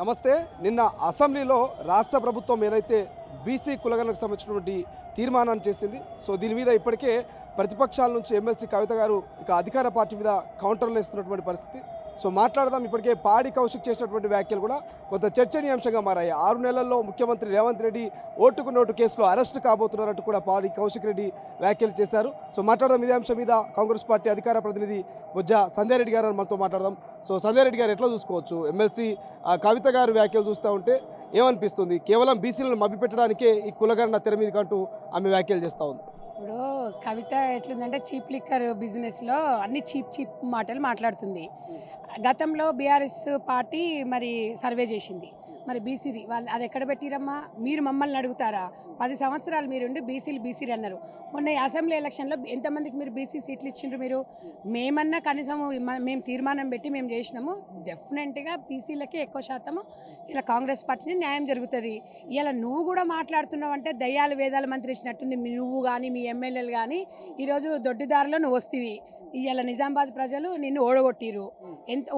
నమస్తే. నిన్న అసెంబ్లీలో రాష్ట్ర ప్రభుత్వం ఏదైతే బీసీ కులగణకు సంబంధించినటువంటి తీర్మానాన్ని చేసింది. సో దీని మీద ఇప్పటికే ప్రతిపక్షాల నుంచి ఎమ్మెల్సీ కవిత గారు ఇక అధికార పార్టీ మీద కౌంటర్లు వేస్తున్నటువంటి పరిస్థితి. సో మాట్లాడదాం. ఇప్పటికే పాడి కౌశిక్ చేసినటువంటి వ్యాఖ్యలు కూడా కొంత చర్చనీయాంశంగా మారాయి. 6 నెలల్లో ముఖ్యమంత్రి రేవంత్ రెడ్డి ఓటుకు నోటు కేసులో అరెస్టు కాబోతున్నారంటూ కూడా పాడి కౌశిక్ రెడ్డి వ్యాఖ్యలు చేశారు. సో మాట్లాడదాం ఇదే అంశం మీద కాంగ్రెస్ పార్టీ అధికార ప్రతినిధి బొజ్జ సంధ్యా రెడ్డి గారు మనతో మాట్లాడదాం. సో సంధ్యా రెడ్డి గారు ఎట్లా చూసుకోవచ్చు ఎమ్మెల్సీ కవిత గారు వ్యాఖ్యలు చూస్తూ ఉంటే ఏమనిపిస్తుంది? కేవలం బీసీలను మభ్యపెట్టడానికే ఈ కులగణన తెర మీదకి అంటూ ఆమె వ్యాఖ్యలు చేస్తూ ఉంది. ఇప్పుడు కవిత ఎట్లుందంటే చీప్ లిక్కర్ బిజినెస్లో అన్ని చీప్ మాటలు మాట్లాడుతుంది. గతంలో బీఆర్ఎస్ పార్టీ మరి సర్వే చేసింది, మరి బీసీది వాళ్ళు అది ఎక్కడ పెట్టిరమ్మా? మీరు మమ్మల్ని అడుగుతారా? 10 సంవత్సరాలు మీరుండి బీసీలు అన్నారు. మొన్న ఈ అసెంబ్లీ ఎలక్షన్లో ఎంతమందికి మీరు బీసీ సీట్లు ఇచ్చిండ్రు? మీరు మేమన్నా కనీసం మేము తీర్మానం పెట్టి మేము చేసినాము. డెఫినెట్గా బీసీలకే ఎక్కువ శాతము ఇలా కాంగ్రెస్ పార్టీని న్యాయం జరుగుతుంది. ఇలా నువ్వు కూడా మాట్లాడుతున్నావు అంటే దయ్యాలు వేదాలు మంత్రించినట్టుంది. నువ్వు కానీ మీ ఎమ్మెల్యేలు కానీ ఈరోజు దొడ్డిదారిలో నువ్వు వస్తీవి. ఇవాళ నిజామాబాద్ ప్రజలు నిన్ను ఓడగొట్టిరు.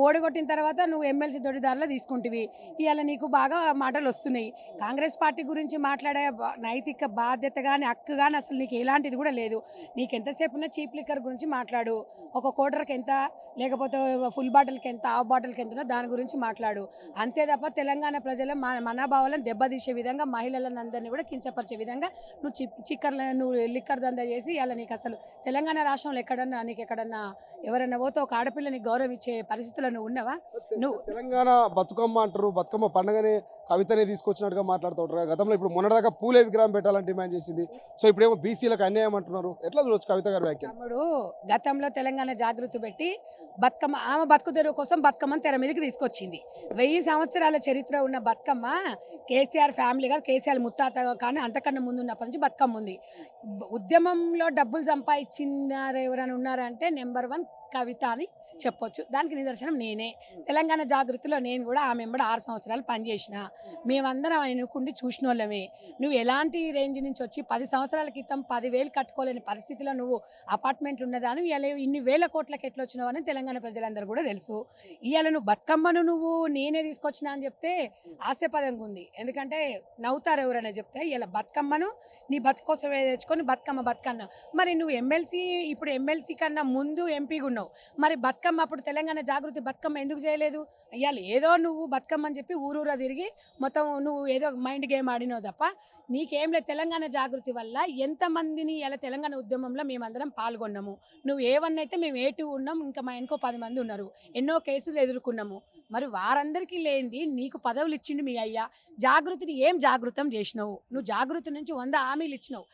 ఓడగొట్టిన తర్వాత నువ్వు ఎమ్మెల్సీ దొడ్డిదారిలో తీసుకుంటివి. ఇవాళ నీకు బాగా మాటలు వస్తున్నాయి. కాంగ్రెస్ పార్టీ గురించి మాట్లాడే నైతిక బాధ్యత కానీ హక్కు కానీ అసలు నీకు ఎలాంటిది కూడా లేదు. నీకు ఎంతసేపు ఉన్న చీప్ లిక్కర్ గురించి మాట్లాడు. ఒక కోటర్కి ఎంత, లేకపోతే ఫుల్ బాటిల్కి ఎంత, హాఫ్ బాటిల్కి ఎంత దాని గురించి మాట్లాడు. అంతే తప్ప తెలంగాణ ప్రజల మనోభావాలను దెబ్బతీసే విధంగా మహిళలను అందరినీ కూడా కించపరిచే విధంగా నువ్వు లిక్కర్ దందా చేసి ఇలా నీకు అసలు తెలంగాణ రాష్ట్రంలో ఎక్కడన్నా నీకు ఎక్కడన్నా ఎవరన్నా పోతే ఒక ఆడపిల్లని గౌరవం ఇచ్చే పరిస్థితుల్లో నువ్వు ఉన్నావా? నువ్వు తెలంగాణ బతుకమ్మ అంటారు. బతుకమ్మ పండుగనే కవితనే తీసుకొచ్చినట్టుగా మాట్లాడుతూ ఉంటారు. గతంలో ఇప్పుడు మొన్నటిదాకా పూలే విగ్రహం పెట్టాలని డిమాండ్ చేసింది. సో ఇప్పుడేమో బీసీలకు అన్యాయం అంటున్నారు. ఎట్లా చూడొచ్చు కవిత గారి వ్యాఖ్యలు? తమ్ముడు, గతంలో తెలంగాణ జాగృతి పెట్టి బతుకమ్మ ఆమె బతుకు తెరువు కోసం బతుకమ్మని తెర మీదకి తీసుకొచ్చింది. 1000 సంవత్సరాల చరిత్ర ఉన్న బతుకమ్మ కేసీఆర్ ఫ్యామిలీ కాదు, కేసీఆర్ ముత్తాత కానీ అంతకన్నా ముందు ఉన్నప్పటి నుంచి బతుకమ్మ ఉంది. ఉద్యమంలో డబ్బులు సంపాదించినారు ఎవరైనా ఉన్నారంటే నెంబర్ 1 కవిత అని చెప్పొచ్చు. దానికి నిదర్శనం నేనే. తెలంగాణ జాగృతిలో నేను కూడా ఆమె వెంబడి 6 సంవత్సరాలు పనిచేసిన. మేమందరం ఆయనకుండి చూసిన వాళ్ళమే. నువ్వు ఎలాంటి రేంజ్ నుంచి వచ్చి 10 సంవత్సరాల క్రితం 10,000 కట్టుకోలేని పరిస్థితిలో నువ్వు అపార్ట్మెంట్ ఉన్నదాని ఇవాళ ఇన్ని వేల కోట్లకి ఎట్లా వచ్చినావు అని తెలంగాణ ప్రజలందరూ కూడా తెలుసు. ఇవాళ నువ్వు బతుకమ్మను నువ్వు నేనే తీసుకొచ్చినా అని చెప్తే హాస్యపదంగా ఉంది. ఎందుకంటే నవ్వుతారు ఎవరైనా చెప్తే. ఇలా బతుకమ్మను నీ బతుకోసమే తెచ్చుకొని బతుకన్న మరి నువ్వు ఇప్పుడు ఎమ్మెల్సీ కన్నా ముందు ఎంపీగా ఉన్నావు. మరి బతుకమ్మ అప్పుడు తెలంగాణ జాగృతి బతుకమ్మ ఎందుకు చేయలేదు? ఇవాళ ఏదో నువ్వు బతుకమ్మ అని చెప్పి ఊరూరా తిరిగి మొత్తం నువ్వు ఏదో మైండ్ గేమ్ ఆడినావు తప్ప నీకేం లేదు. తెలంగాణ జాగృతి వల్ల ఎంతమందిని ఇలా తెలంగాణ ఉద్యమంలో మేమందరం పాల్గొన్నాము. నువ్వు A1 అయితే మేము A2 ఉన్నాం, ఇంకా మా ఇంకో 10 మంది ఉన్నారు. ఎన్నో కేసులు ఎదుర్కొన్నాము. మరి వారందరికీ లేనిది నీకు పదవులు ఇచ్చిండు మీ అయ్యా. జాగృతిని ఏం జాగృతం చేసినావు? నువ్వు జాగృతి నుంచి 100 హామీలు ఇచ్చినావు.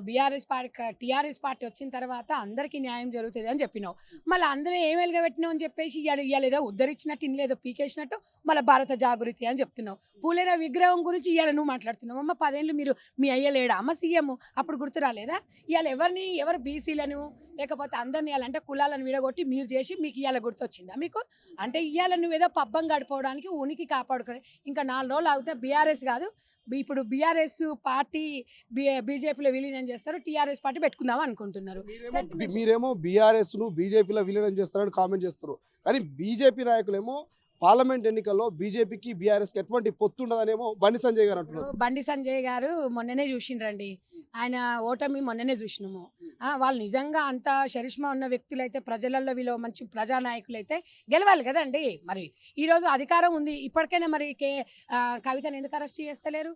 టీఆర్ఎస్ పార్టీ వచ్చిన తర్వాత అందరికీ న్యాయం జరుగుతుంది అని చెప్పినావు. మళ్ళీ అందరూ ఏం వెలుగబెట్టినావు అని చెప్పేసి ఇవాళ ఏదో ఉద్ధరించినట్టు ఇన్లేదో పీకేసినట్టు మళ్ళీ భారత జాగృతి అని చెప్తున్నావు. పూలేర విగ్రహం గురించి ఇవాళ నువ్వు మాట్లాడుతున్నావు. అమ్మ 10 ఏళ్ళు మీరు మీ అయ్యలేడా అమ్మ సీఎం అప్పుడు గుర్తు రాలేదా? ఇవాళ ఎవరు బీసీలను లేకపోతే అందరిని ఇవ్వాలంటే కులాలను విడగొట్టి మీరు చేసి మీకు ఇవాళ గుర్తొచ్చిందా మీకు? అంటే ఇవాళ నువ్వేదో పబ్బం గడిపోవడానికి ఉనికి కాపాడుకుని ఇంకా 4 రోజులు ఆగితే బీఆర్ఎస్ కాదు, ఇప్పుడు బీఆర్ఎస్ పార్టీ బీజేపీలో విలీనం చేస్తారు, టీఆర్ఎస్ పార్టీ పెట్టుకుందాం అనుకుంటున్నారు. మీరేమో బీఆర్ఎస్ను బీజేపీలో విలీనం చేస్తారని కామెంట్ చేస్తారు. కానీ బీజేపీ నాయకులేమో పార్లమెంట్ ఎన్నికల్లో బీజేపీకి బీఆర్ఎస్కి ఎటువంటి పొత్తు ఉండదనేమో బండి సంజయ్ గారు అంటున్నారు. బండి సంజయ్ గారు మొన్ననే చూసిండ్రండి. ఆయన ఓటమి మొన్ననే చూసినాము. వాళ్ళు నిజంగా అంత చరిష్మా ఉన్న వ్యక్తులైతే ప్రజలలో వీళ్ళు మంచి ప్రజానాయకులు అయితే గెలవాలి కదండి. మరి ఈరోజు అధికారం ఉంది. ఇప్పటికైనా మరి కవితను ఎందుకు అరెస్ట్ చేస్తలేరు?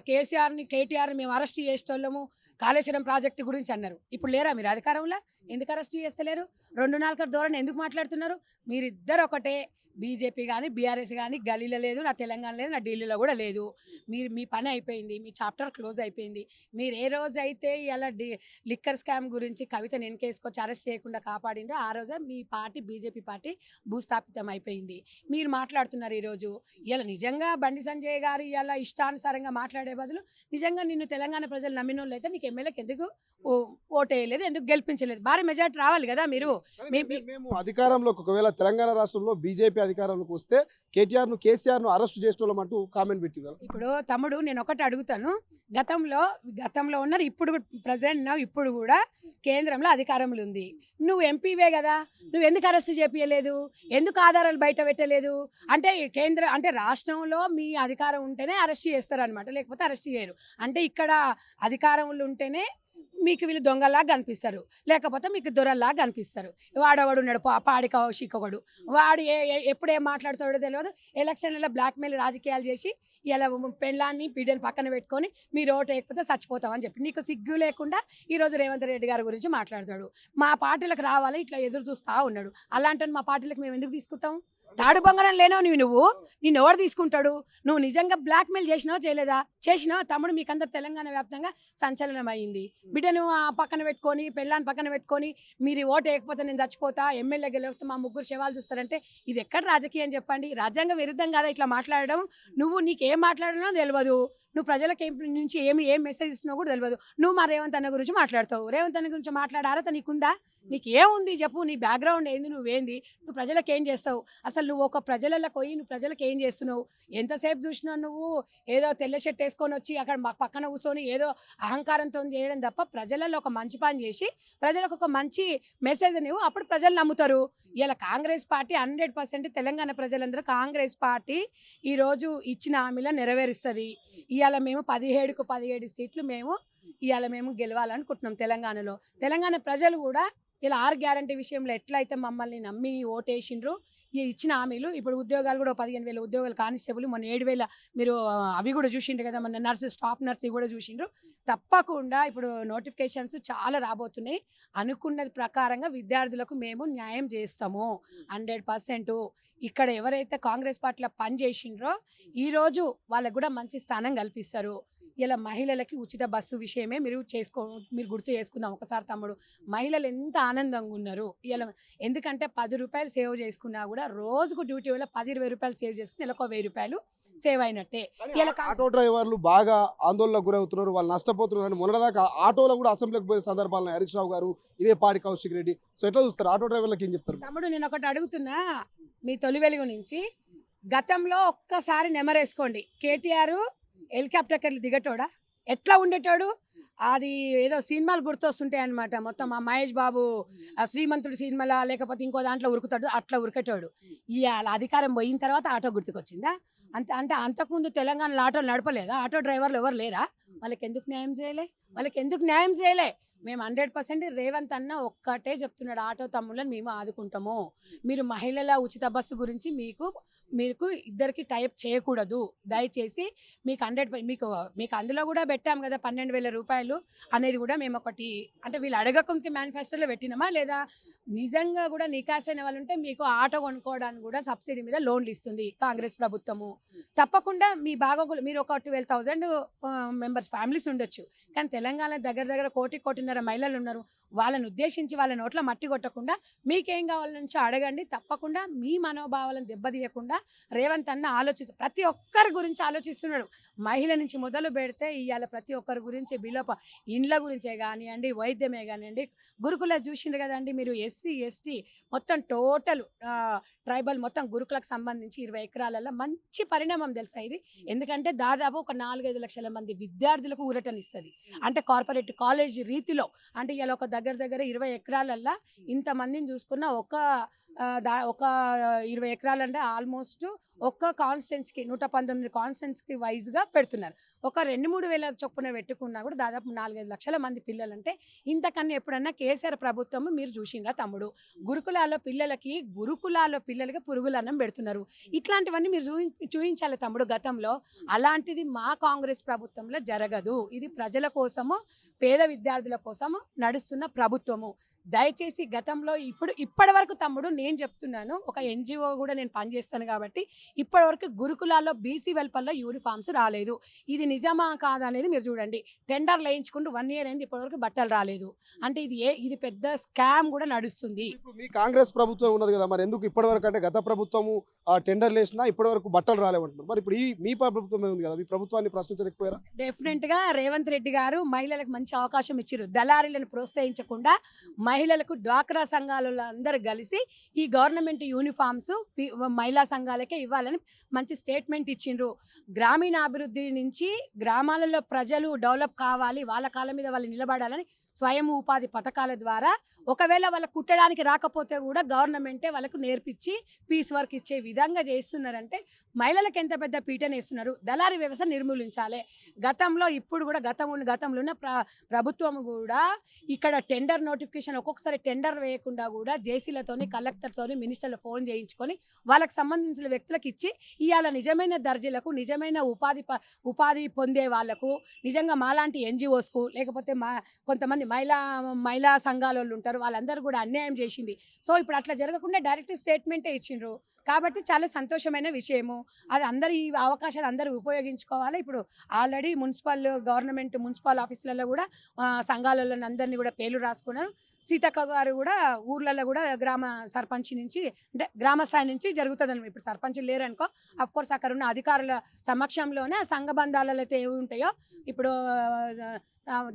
కేటీఆర్ని మేము అరెస్ట్ చేసేటోళ్ళము కాళేశ్వరం ప్రాజెక్టు గురించి అన్నారు. ఇప్పుడు లేరా మీరు అధికారంలో? ఎందుకు అరెస్ట్ చేస్తలేరు? 2 నాలుగు ధోరణి ఎందుకు మాట్లాడుతున్నారు? మీరిద్దరు ఒకటే. బీజేపీ కానీ బీఆర్ఎస్ కానీ గలీలో లేదు, నా తెలంగాణ లేదు, నా ఢిల్లీలో కూడా లేదు. మీ పని అయిపోయింది, మీ చాప్టర్ క్లోజ్ అయిపోయింది. మీరు ఏ రోజైతే ఇలా లిక్కర్ స్కామ్ గురించి కవితను వెనకేసుకొచ్చి అరెస్ట్ చేయకుండా కాపాడిండ్రో ఆ రోజే మీ పార్టీ బీజేపీ పార్టీ భూస్థాపితం అయిపోయింది. మీరు మాట్లాడుతున్నారు ఈరోజు. ఇలా నిజంగా బండి సంజయ్ గారు ఇలా ఇష్టానుసారంగా మాట్లాడే బదులు నిజంగా నిన్ను తెలంగాణ ప్రజలు నమ్మిన వాళ్ళు అయితే నీకు ఎమ్మెల్యేకి ఎందుకు ఓటేయలేదు, ఎందుకు గెలిపించలేదు? భారీ మెజార్టీ రావాలి కదా. మీరు మేము అధికారంలోకి ఒకవేళ తెలంగాణ రాష్ట్రంలో బీజేపీ అధికారంలోకి వస్తే కేటీఆర్ను కేసీఆర్ను అరెస్ట్ చేసేటోళ్ళం అంటూ కామెంట్ పెట్టింది. ఇప్పుడు తమ్ముడు నేను ఒకటి అడుగుతాను. గతంలో ఉన్నారు, ఇప్పుడు ప్రజెంట్ ఇప్పుడు కూడా కేంద్రంలో అధికారంలో ఉంది. నువ్వు ఎంపీవే కదా, నువ్వు ఎందుకు అరెస్ట్ చేపియలేదు? ఎందుకు ఆధారాలు బయట పెట్టలేదు? అంటే రాష్ట్రంలో మీ అధికారం ఉంటేనే అరెస్ట్ చేస్తారనమాట, లేకపోతే అరెస్ట్ చేయరు. అంటే ఇక్కడ అధికారంలో ఉంటేనే మీకు వీళ్ళు దొంగలాగా కనిపిస్తారు, లేకపోతే మీకు దొరల్లాగా కనిపిస్తారు. వాడొకడు ఉన్నాడు పాడి కౌశికొకడు, వాడు ఎప్పుడు ఏం మాట్లాడుతాడో తెలియదు. ఎలక్షన్లలో బ్లాక్మెయిల్ రాజకీయాలు చేసి ఇలా పెళ్ళాన్ని బిడ్డని పక్కన పెట్టుకొని మీరు ఓటు వేయకపోతే చచ్చిపోతామని చెప్పి నీకు సిగ్గు లేకుండా ఈరోజు రేవంత్ రెడ్డి గారి గురించి మాట్లాడతాడు. మా పార్టీలకు రావాలి ఇట్లా ఎదురు చూస్తూ ఉన్నాడు. అలాంటి మా పార్టీలకు మేము ఎందుకు తీసుకుంటాం? తాడు బంగారం లేనావు నువ్వు నిన్ను ఎవరు తీసుకుంటాడు? నువ్వు నిజంగా బ్లాక్మెయిల్ చేసినావా చేయలేదా? చేసినావా తమ్ముడు? మీకంతా తెలంగాణ వ్యాప్తంగా సంచలనం అయ్యింది. బిడ్డను పక్కన పెట్టుకొని పెళ్ళాన్ని పక్కన పెట్టుకొని మీరు ఓటు వేయకపోతే నేను చచ్చిపోతా, ఎమ్మెల్యే గెలవకపోతే మా ముగ్గురు శవాలు చూస్తారంటే ఇది ఎక్కడ రాజకీయం చెప్పండి? రాజ్యాంగ విరుద్ధం కాదా ఇట్లా మాట్లాడడం? నీకేం మాట్లాడనో తెలియదు, నువ్వు ప్రజలకు నుంచి ఏం మెసేజ్ ఇస్తున్నావు కూడా తెలియదు. నువ్వు మా రేవంత్ అన్న గురించి మాట్లాడతావు. రేవంత్ అన్న గురించి మాట్లాడే అర్హత నీకుందా? నీకేముంది చెప్పు? నీ బ్యాక్గ్రౌండ్ ఏంది? నువ్వేంది? నువ్వు ప్రజలకు ఏం చేస్తావు? అసలు నువ్వు ఒక ప్రజలలో పోయి నువ్వు ప్రజలకు ఏం చేస్తున్నావు? ఎంతసేపు చూసినా నువ్వు ఏదో తెల్ల షర్ట్ వేసుకొని వచ్చి అక్కడ పక్కన కూర్చొని ఏదో అహంకారంతో చేయడం తప్ప ప్రజలలో ఒక మంచి పని చేసి ప్రజలకు ఒక మంచి మెసేజ్ నువ్వు అప్పుడు ప్రజలు నమ్ముతారు. ఇలా కాంగ్రెస్ పార్టీ 100% తెలంగాణ ప్రజలందరూ కాంగ్రెస్ పార్టీ ఈరోజు ఇచ్చిన హామీలను నెరవేరుస్తుంది. ఇవాళ మేము 17 సీట్లు మేము గెలవాలనుకుంటున్నాం తెలంగాణలో. తెలంగాణ ప్రజలు కూడా ఇలా 6 గ్యారంటీ విషయంలో ఎట్లయితే మమ్మల్ని నమ్మి ఓటేసిండ్రు, ఇచ్చిన హామీలు ఇప్పుడు ఉద్యోగాలు కూడా 15,000 ఉద్యోగాలు కానిస్టేబుల్, మొన్న 7,000 మీరు అవి కూడా చూసిండ్రు కదా, మొన్న స్టాఫ్ నర్సు కూడా చూసిండ్రు. తప్పకుండా ఇప్పుడు నోటిఫికేషన్స్ చాలా రాబోతున్నాయి. అనుకున్నది ప్రకారంగా విద్యార్థులకు మేము న్యాయం చేస్తాము 100%. ఇక్కడ ఎవరైతే కాంగ్రెస్ పార్టీలో పని చేసిండ్రో ఈరోజు వాళ్ళకు కూడా మంచి స్థానం కల్పిస్తారు. ఇలా మహిళలకి ఉచిత బస్సు విషయమే మీరు గుర్తు చేసుకుందాం ఒకసారి తమ్ముడు. మహిళలు ఎంత ఆనందంగా ఉన్నారు ఇలా, ఎందుకంటే 10 రూపాయలు సేవ్ చేసుకున్నా కూడా రోజుకు డ్యూటీ వల్ల 10-20 రూపాయలు సేవ్ చేసుకుని నెలకు 1000 రూపాయలు సేవ్ అయినట్టే. ఇలా ఆటో డ్రైవర్లు బాగా ఆందోళనకు గురవుతున్నారు, వాళ్ళు నష్టపోతున్నారు. మొన్నదాకా ఆటోలో కూడా అసెంబ్లీకి పోయే సందర్భాలను హరీష్ రావు గారు, ఇదే పాడి కౌశిక్ రెడ్డి. సో ఎట్లా చూస్తారు? ఆటో డ్రైవర్లకు ఏం చెప్తారు? తమ్ముడు నేను ఒకటి అడుగుతున్నా, మీ తొలి వెలుగు నుంచి గతంలో ఒక్కసారి నెమరేసుకోండి. కేటీఆర్ హెలికాప్టర్కి దిగటోడా? ఎట్లా ఉండేటోడు? అది ఏదో సినిమాలు గుర్తొస్తుంటాయి అనమాట. మొత్తం ఆ మహేష్ బాబు శ్రీమంతుడు సినిమాలా లేకపోతే ఇంకో దాంట్లో ఉరుకుతాడు, అట్లా ఉరికేటోడు. ఇవాళ అధికారం పోయిన తర్వాత ఆటో గుర్తుకొచ్చిందా? అంటే అంతకుముందు తెలంగాణలో ఆటోలు నడపలేదా? ఆటో డ్రైవర్లు ఎవరు లేరా? వాళ్ళకి ఎందుకు న్యాయం చేయలే? మేము 100% రేవంత్ అన్న ఒక్కటే చెప్తున్నాడు, ఆటో తమ్ముళ్ళని మేము ఆదుకుంటాము. మీరు మహిళల ఉచిత బస్సు గురించి మీకు ఇద్దరికి టైప్ చేయకూడదు దయచేసి. మీకు 100 మీకు అందులో కూడా పెట్టాం కదా 12,000 రూపాయలు అనేది కూడా మేము ఒకటి, అంటే వీళ్ళు అడగకుంటే మేనిఫెస్టోలో పెట్టినామా లేదా? నిజంగా కూడా నికాసైన వాళ్ళు ఉంటే మీకు ఆటో కొనుక్కోవడానికి కూడా సబ్సిడీ మీద లోన్లు ఇస్తుంది కాంగ్రెస్ ప్రభుత్వము. తప్పకుండా మీ బాగోగులు, మీరు ఒక 12,000 మెంబర్స్ ఫ్యామిలీస్ ఉండొచ్చు, కానీ తెలంగాణ దగ్గర 1.5 మహిళలు ఉన్నారు. వాళ్ళని ఉద్దేశించి వాళ్ళ నోట్ల మట్టి కొట్టకుండా మీకేం కావాల నుంచో అడగండి. తప్పకుండా మీ మనోభావాలను దెబ్బతీయకుండా రేవంత్ అన్న ప్రతి ఒక్కరి గురించి ఆలోచిస్తున్నాడు. మహిళ నుంచి మొదలు పెడితే ఇవాళ ప్రతి ఒక్కరి గురించి ఇండ్ల గురించే కానివ్వండి, వైద్యమే కానివ్వండి, గురుకుల చూసిండ్రు కదండి మీరు. ఎస్సీ ఎస్టీ మొత్తం టోటల్ ట్రైబల్ మొత్తం గురుకులకు సంబంధించి 20 ఎకరాలలో మంచి పరిణామం తెలుసా ఇది? ఎందుకంటే దాదాపు ఒక 4-5 లక్షల మంది విద్యార్థులకు ఊరటనిస్తుంది. అంటే కార్పొరేట్ కాలేజ్ రీతిలో, అంటే ఇలా ఒక దగ్గర 20 ఎకరాలల్లో ఇంతమందిని చూసుకున్న ఒక 20 ఎకరాలంటే ఆల్మోస్ట్ ఒక్క కాన్స్టెన్స్కి 119 కాన్స్టెన్స్కి వైజ్గా పెడుతున్నారు. ఒక 2-3 వేల చొప్పున పెట్టుకున్నా కూడా దాదాపు 4-5 లక్షల మంది పిల్లలంటే ఇంతకన్నా ఎప్పుడన్నా కేసీఆర్ ప్రభుత్వం మీరు చూసిండ్రా తమ్ముడు? గురుకులాల్లో పిల్లలకి పురుగులన్నం పెడుతున్నారు. ఇట్లాంటివన్నీ మీరు చూపించాలి తమ్ముడు గతంలో. అలాంటిది మా కాంగ్రెస్ ప్రభుత్వంలో జరగదు. ఇది ప్రజల కోసము, పేద విద్యార్థుల కోసము నడుస్తున్న ప్రభుత్వము. దయచేసి గతంలో ఇప్పటి వరకు తమ్ముడు నేను చెప్తున్నాను, ఒక ఎన్జిఓ కూడా నేను పనిచేస్తాను కాబట్టి ఇప్పటి వరకు గురుకులాల్లో బీసీ వెల్పల్లో యూనిఫామ్స్ రాలేదు. ఇది నిజమా కాదా అనేది మీరు చూడండి. టెండర్లు వేయించుకుంటూ 1 ఇయర్ అయింది, ఇప్పటివరకు బట్టలు రాలేదు. అంటే ఇది పెద్ద స్కామ్ కూడా నడుస్తుంది. మీ కాంగ్రెస్ ప్రభుత్వం ఉన్నది కదా, మరి ఎందుకు ఇప్పటివరకు, అంటే గత ప్రభుత్వము టెండర్లు వేసినా ఇప్పటివరకు బట్టలు రాలేమంటున్నారు. మరి ఇప్పుడు మీ ప్రభుత్వం ఉంది కదా, మీ ప్రభుత్వాన్ని ప్రశ్నించలేకపోయారా? డెఫినెట్గా రేవంత్ రెడ్డి గారు మహిళలకు మంచి అవకాశం ఇచ్చారు. దళారీలను ప్రోత్సహించకుండా మహిళలకు డ్వాక్రా సంఘాలలో అందరూ కలిసి ఈ గవర్నమెంట్ యూనిఫామ్స్ మహిళా సంఘాలకే ఇవ్వాలని మంచి స్టేట్మెంట్ ఇచ్చిండ్రు. గ్రామీణాభివృద్ధి నుంచి గ్రామాలలో ప్రజలు డెవలప్ కావాలి, వాళ్ళ కాళ్ళ మీద వాళ్ళు నిలబడాలని స్వయం ఉపాధి పథకాల ద్వారా ఒకవేళ వాళ్ళకు కుట్టడానికి రాకపోతే కూడా గవర్నమెంటే వాళ్ళకు నేర్పించి పీస్ వర్క్ ఇచ్చే విధంగా చేస్తున్నారంటే మహిళలకు ఎంత పెద్ద పీటనేస్తున్నారు. దళారీ వ్యవస్థ నిర్మూలించాలి. గతంలో ఇప్పుడు కూడా గతంలో ఉన్న ప్రభుత్వం కూడా ఇక్కడ టెండర్ నోటిఫికేషన్ ఒక్కొక్కసారి టెండర్ వేయకుండా కూడా జేసీలతోని కలెక్టర్తోని మినిస్టర్లు ఫోన్ చేయించుకొని వాళ్ళకి సంబంధించిన వ్యక్తులకు ఇచ్చి ఇవాళ నిజమైన దర్జీలకు నిజమైన ఉపాధి పొందే వాళ్ళకు నిజంగా మాలాంటి ఎన్జిఓస్కు లేకపోతే కొంతమంది మహిళా సంఘాల వాళ్ళు ఉంటారు, వాళ్ళందరూ కూడా అన్యాయం చేసింది. సో ఇప్పుడు అట్లా జరగకుండా డైరెక్ట్ స్టేట్మెంటే ఇచ్చిండ్రు కాబట్టి చాలా సంతోషమైన విషయము. అది అందరు ఈ అవకాశాలు అందరూ ఉపయోగించుకోవాలి. ఇప్పుడు ఆల్రెడీ గవర్నమెంట్ మున్సిపల్ ఆఫీసులలో కూడా సంఘాలలో అందరినీ కూడా పేర్లు రాసుకున్నారు. సీతక్క గారు కూడా ఊర్లలో కూడా గ్రామ సర్పంచ్ నుంచి అంటే గ్రామ స్థాయి నుంచి జరుగుతుందని. ఇప్పుడు సర్పంచ్లు లేరనుకో అఫ్కోర్స్ అక్కడ ఉన్న అధికారుల సమక్షంలోనే సంఘ బంధాలలో అయితే ఏవి ఉంటాయో ఇప్పుడు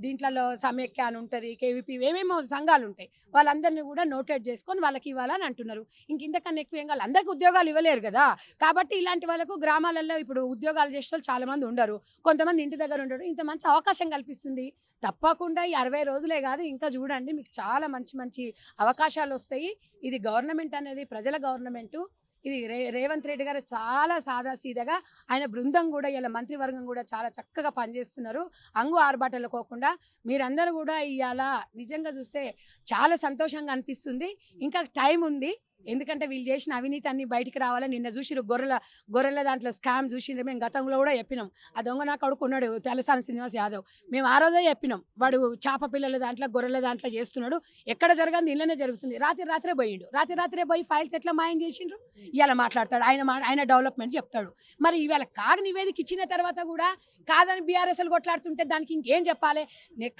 దీంట్లో సమైక్య అని ఉంటుంది, కేవీపీ ఏమేమో సంఘాలు ఉంటాయి, వాళ్ళందరినీ కూడా నోటెడ్ చేసుకొని వాళ్ళకి ఇవ్వాలని అంటున్నారు. ఇంతకన్నా ఎక్కువ ఏం కావాలి, అందరికీ ఉద్యోగాలు ఇవ్వలేరు కదా. కాబట్టి ఇలాంటి వాళ్ళకు గ్రామాలలో ఇప్పుడు ఉద్యోగాలు చేసే వాళ్ళు చాలా మంది ఉండరు, కొంతమంది ఇంటి దగ్గర ఉండరు. ఇంత మంచి అవకాశం కల్పిస్తుంది. తప్పకుండా ఈ 60 రోజులే కాదు ఇంకా చూడండి, మీకు చాలా మంచి మంచి అవకాశాలు వస్తాయి. ఇది గవర్నమెంట్ అనేది ప్రజల గవర్నమెంటు. ఇది రేవంత్ రెడ్డి గారు చాలా సాదాసీదగా ఆయన బృందం కూడా ఇలా మంత్రివర్గం కూడా చాలా చక్కగా పనిచేస్తున్నారు. అంగు ఆర్బాటలుకోకుండా మీరందరూ కూడా ఇవాళ నిజంగా చూస్తే చాలా సంతోషంగా అనిపిస్తుంది. ఇంకా టైం ఉంది, ఎందుకంటే వీళ్ళు చేసిన అవినీతి అన్ని బయటికి రావాలి. నిన్న చూసిరు గొర్రెల దాంట్లో స్కామ్ చూసిండ్రు. మేము గతంలో కూడా చెప్పినాం, ఆ దొంగ నా కొడుకు ఉన్నాడు తెలసాని శ్రీనివాస్ యాదవ్, మేము ఆ రోజే చెప్పినాం వాడు చేప పిల్లల దాంట్లో గొర్రెల దాంట్లో చేస్తున్నాడు, ఎక్కడ జరగదు ఇళ్ళనే జరుగుతుంది. రాత్రే పోయిండు, రాత్రే పోయి ఫైల్స్ ఎట్లా మాయం చేసిండ్రు. ఇవాళ మాట్లాడతాడు ఆయన డెవలప్మెంట్ చెప్తాడు. మరి ఇవాళ కాగ్ నివేదిక ఇచ్చిన తర్వాత కూడా కాదని బీఆర్ఎస్ఎల్ కొట్లాడుతుంటే దానికి ఇంకేం చెప్పాలి?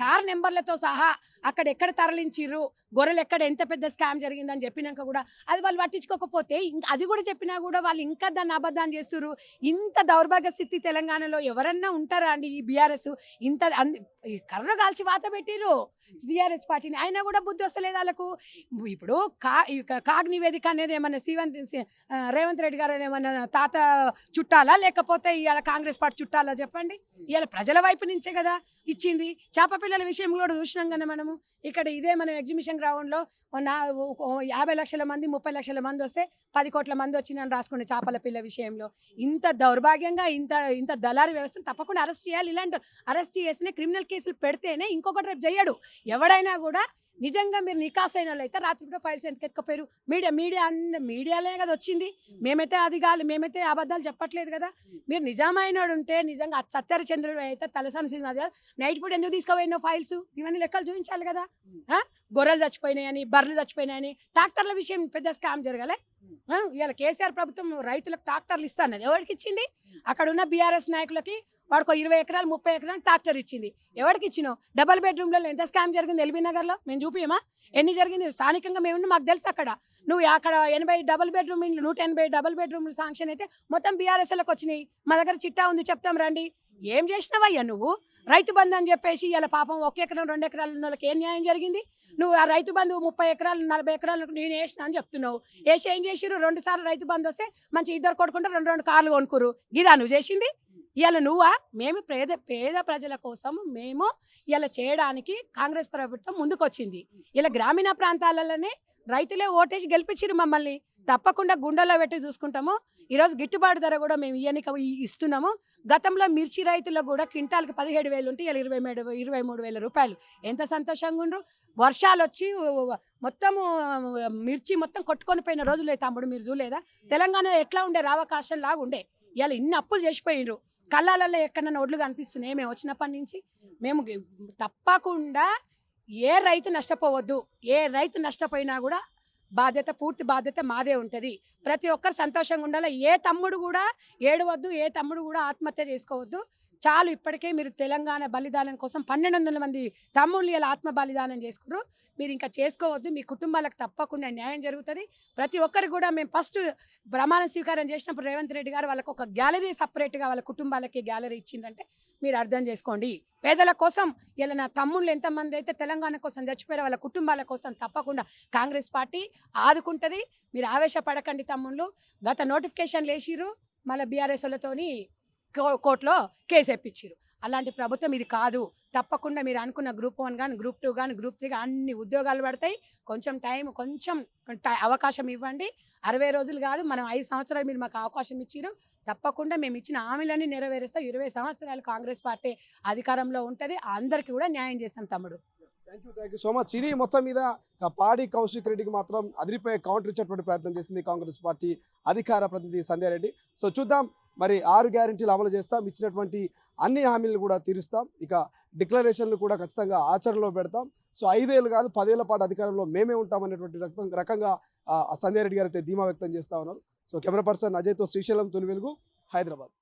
కార్ నెంబర్లతో సహా అక్కడ ఎక్కడ తరలించిర్రు, గొర్రెలు ఎక్కడ ఎంత పెద్ద స్కామ్ జరిగిందని చెప్పినాక కూడా అది వాళ్ళు పట్టించుకోకపోతే ఇంకా అది కూడా చెప్పినా కూడా వాళ్ళు ఇంకా దాన్ని అబద్ధాన్ని చేస్తున్నారు. ఇంత దౌర్భాగ్య స్థితి తెలంగాణలో ఎవరన్నా ఉంటారా అండి? ఈ బీఆర్ఎస్ ఇంత కర్ర కాల్చి వాత పెట్టిరు బీఆర్ఎస్ పార్టీని, అయినా కూడా బుద్ధి వస్తలేదు వాళ్ళకు. ఇప్పుడు కాగ్ నివేదిక అనేది ఏమన్నా రేవంత్ రెడ్డి గారు ఏమన్నా తాత చుట్టాలా లేకపోతే ఇవాళ కాంగ్రెస్ పార్టీ చుట్టాలా చెప్పండి? ఇవాళ ప్రజల వైపు నుంచే కదా ఇచ్చింది. చేప పిల్లల విషయం కూడా చూసినాం కదా మనము. ఇక్కడ ఇదే మనం ఎగ్జిబిషన్ గ్రౌండ్లో 50 లక్షల మంది 30 లక్షల మంది వస్తే 10 కోట్ల మంది వచ్చిందని రాసుకునే చేపల పిల్ల విషయంలో ఇంత దౌర్భాగ్యంగా ఇంత దళారీ వ్యవస్థను తప్పకుండా అరెస్ట్ చేయాలి. ఇలాంటి అరెస్ట్ చేసిన క్రిమినల్ కేసులు పెడితేనే ఇంకొకటి రేపు చేయడు ఎవడైనా కూడా. నిజంగా మీరు నికాసైన వాళ్ళు అయితే రాత్రి ఫైల్స్ ఎందుకు ఎత్తుకపోయారు? మీడియాలే కదా వచ్చింది. మేమైతే అబద్ధాలు చెప్పట్లేదు కదా. మీరు నిజమైనడు ఉంటే నిజంగా సత్యహరిచంద్రుడు అయితే తలసాని శ్రీనివాస్ నైట్ పూట ఎందుకు తీసుకుపోయిన ఫైల్స్ ఇవన్నీ లెక్కలు చూపించాలి కదా. గొర్రెలు చచ్చిపోయినాయని, బర్రెలు చచ్చిపోయినాయని, ట్రాక్టర్ల విషయం పెద్ద స్కామ్ జరగాలి. ఇవాళ కేసీఆర్ ప్రభుత్వం రైతులకు ట్రాక్టర్లు ఇస్తానది ఎవరికి ఇచ్చింది? అక్కడ ఉన్న బీఆర్ఎస్ నాయకులకి వాడికి 20 ఎకరాలు 30 ఎకరాలు ట్రాక్టర్ ఇచ్చింది. ఎవరికి ఇచ్చినావు? డబల్ బెడ్రూమ్లలో ఎంత స్కామ్ జరిగింది ఎల్బీ నగర్లో మేము చూపియమా? ఎన్ని జరిగింది? స్థానికంగా మేము మాకు తెలుసు. అక్కడ 80 డబల్ బెడ్రూమ్ ఇండ్లు 180 డబల్ బెడ్రూమ్లు శాంక్షన్ అయితే మొత్తం బీఆర్ఎస్లకు వచ్చినాయి. మా దగ్గర చిట్టా ఉంది, చెప్తాం రండి. ఏం చేసినావయ్యా నువ్వు? రైతు బంధు అని చెప్పేసి ఇలా పాపం 1 ఎకరం 2 ఎకరాలు ఉన్న వాళ్ళకి ఏం న్యాయం జరిగింది? నువ్వు ఆ రైతు బంధు 30 ఎకరాలు 40 ఎకరాలు నేను వేసిన అని చెప్తున్నావు. వేసి ఏం చేసిరు? 2 సార్లు రైతు బంధు వస్తే మంచి 2 కొడుకుంటే 2 కార్లు కొనుక్కురు. ఇదా నువ్వు చేసింది? ఇవాళ నువ్వా? మేము పేద ప్రజల కోసం మేము ఇలా చేయడానికి కాంగ్రెస్ ప్రభుత్వం ముందుకొచ్చింది. ఇలా గ్రామీణ ప్రాంతాలలోనే రైతులే ఓటేసి గెలిపించారు మమ్మల్ని. తప్పకుండా గుండెల్లో పెట్టి చూసుకుంటాము. ఈరోజు గిట్టుబాటు ధర కూడా మేము ఇస్తున్నాము. గతంలో మిర్చి రైతులకు కూడా క్వింటాల్కి 17,000 ఉంటే ఇలా 23,000 రూపాయలు. ఎంత సంతోషంగా ఉండ్రు. వర్షాలు వచ్చి మొత్తము మిర్చి మొత్తం కొట్టుకొని పోయిన రోజులే తమ్ముడు, మీరు చూడలేదా? తెలంగాణ ఎట్లా ఉండే రావకాశం లాగా ఉండే. ఇవాళ ఇన్ని అప్పులు చేసిపోయినరు. కళ్ళాలలో ఎక్కడన్నా ఒడ్లు కనిపిస్తున్నాయి మేము వచ్చినప్పటి నుంచి. మేము తప్పకుండా ఏ రైతు నష్టపోవద్దు. ఏ రైతు నష్టపోయినా కూడా పూర్తి బాధ్యత మాదే ఉంటుంది. ప్రతి ఒక్కరు సంతోషంగా ఉండాలి. ఏ తమ్ముడు కూడా ఏడవద్దు, ఏ తమ్ముడు కూడా ఆత్మహత్య చేసుకోవద్దు. చాలు, ఇప్పటికే మీరు తెలంగాణ బలిదానం కోసం 1,200 మంది తమ్ముళ్ళు ఇలా ఆత్మ బలిదానం చేసుకున్నారు. మీరు ఇంకా చేసుకోవద్దు. మీ కుటుంబాలకు తప్పకుండా న్యాయం జరుగుతుంది. ప్రతి ఒక్కరు కూడా మేము ఫస్ట్ ప్రమాణ స్వీకారం చేసినప్పుడు రేవంత్ రెడ్డి గారు వాళ్ళకు ఒక గ్యాలరీ సపరేట్గా వాళ్ళ కుటుంబాలకి గ్యాలరీ ఇచ్చిందంటే మీరు అర్థం చేసుకోండి. పేదల కోసం ఇలా నా తమ్ముళ్ళు ఎంతమంది అయితే తెలంగాణ కోసం చచ్చిపోయారో వాళ్ళ కుటుంబాల కోసం తప్పకుండా కాంగ్రెస్ పార్టీ ఆదుకుంటది. మీరు ఆవేశపడకండి తమ్ముళ్ళు. గత నోటిఫికేషన్లు వేసిర్రు, మళ్ళీ బీఆర్ఎస్ వాళ్ళతోని కోర్టులో కేసు ఎప్పించిర్రు. అలాంటి ప్రభుత్వం ఇది కాదు. తప్పకుండా మీరు అనుకున్న గ్రూప్ 1 కానీ, గ్రూప్ 2 కానీ, గ్రూప్ 3 అన్ని ఉద్యోగాలు పడతాయి. కొంచెం టైం, కొంచెం అవకాశం ఇవ్వండి. 60 రోజులు కాదు, మనం 5 సంవత్సరాలు మీరు మాకు అవకాశం ఇచ్చిర్రు. తప్పకుండా మేము ఇచ్చిన హామీలన్నీ నెరవేరుస్తాం. 20 సంవత్సరాలు కాంగ్రెస్ పార్టీ అధికారంలో ఉంటుంది. అందరికీ కూడా న్యాయం చేస్తాం తమ్ముడు. Thank you so much. ఇది మొత్తం మీద పాడి కౌశిక్ రెడ్డికి మాత్రం అదిరిపోయే కౌంటర్ ఇచ్చేటువంటి ప్రయత్నం చేసింది కాంగ్రెస్ పార్టీ అధికార ప్రతినిధి సంధ్యారెడ్డి. సో చూద్దాం, మరి 6 గ్యారెంటీలు అమలు చేస్తాం, ఇచ్చినటువంటి అన్ని హామీలను కూడా తీరుస్తాం, ఇక డిక్లరేషన్లు కూడా ఖచ్చితంగా ఆచరణలో పెడతాం. సో 5 ఏళ్ళు కాదు 10 ఏళ్ల పాటు అధికారంలో మేమే ఉంటామనేటువంటి రకంగా సంధ్యారెడ్డి గారు అయితే ధీమా వ్యక్తం చేస్తా ఉన్నారు. సో కెమెరా పర్సన్ అజయ్తో శ్రీశైలం, తొలి వెలుగు, హైదరాబాద్.